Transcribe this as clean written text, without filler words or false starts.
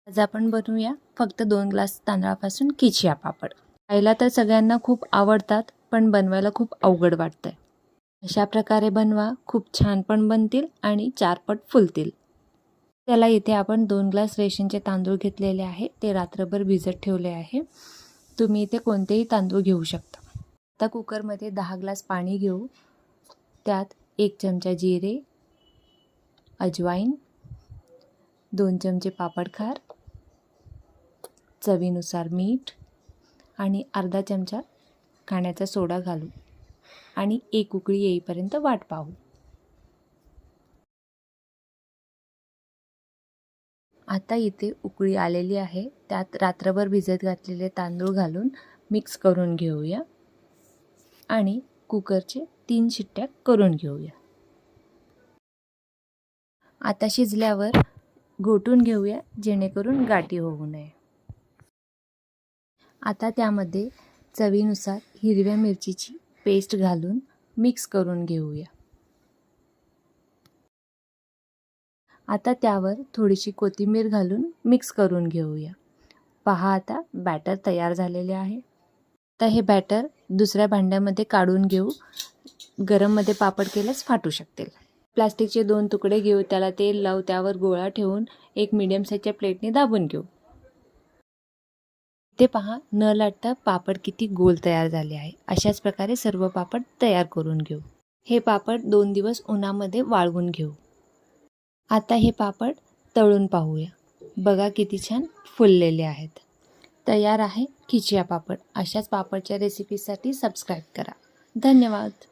आज आपण बनवूया फक्त 2 ग्लास तांदळापासून खिचिया पापड। खायला तर सगळ्यांना खूप आवडतात, पण बनवायला खूप अवघड वाटतंय। अशा प्रकारे बनवा, खूप छान पण बनतील आणि 4 पट फुलतील। त्याला इथे आपण 2 ग्लास रेशनचे तांदूळ घेतलेले आहे, ते रात्रभर भिजत ठेवले आहे। तुम्ही इथे कोणतेही तांदूळ घेऊ शकता। आता कुकरमध्ये 10 ग्लास पाणी घेऊ, त्यात 1 चमचा जिरे, अजवाइन, 2 चमचे पापड खार, चवीनुसार मीठ आणि अर्धा चमचा खाण्याचा सोडा घालू आणि एक उकळी येईपर्यंत वाट पाहू। आता इथे उकळी आलेली आहे, त्यात रात्रभर भिजत घातलेले तांदूळ घालून मिक्स करून घेऊया आणि कुकरचे 3 शिट्ट्या करून घेऊया। आता शिजल्यावर घोटून घेऊया, जेणेकरून गाठी होऊ नये। आता त्यामध्ये चवीनुसार हिरव्या मिरचीची पेस्ट घालून मिक्स करून घेऊया। आता त्यावर थोडीशी कोथिंबीर घालून मिक्स करून घेऊया। पहा, आता बॅटर तयार झालेले आहे। आता हे बॅटर दुसऱ्या भांड्यामध्ये काढून घेऊ, गरममध्ये पापड केल्यास फाटू शकतील। प्लास्टिकचे 2 तुकडे घेऊ, त्याला तेल लावू, त्यावर गोळा ठेवून एक मीडियम साईजच्या प्लेटने दाबून घेऊ। ते पहा, न लाटता पापड किती गोल तयार झाले आहे। अशाच प्रकारे सर्व पापड तयार करून घेऊ। हे पापड 2 दिवस उन्हामध्ये वाळवून घेऊ। आता हे पापड तळून पाहूया, बघा किती छान फुललेले आहेत। तयार आहे खिचिया पापड। अशाच पापडच्या रेसिपीसाठी सबस्क्राईब करा। धन्यवाद।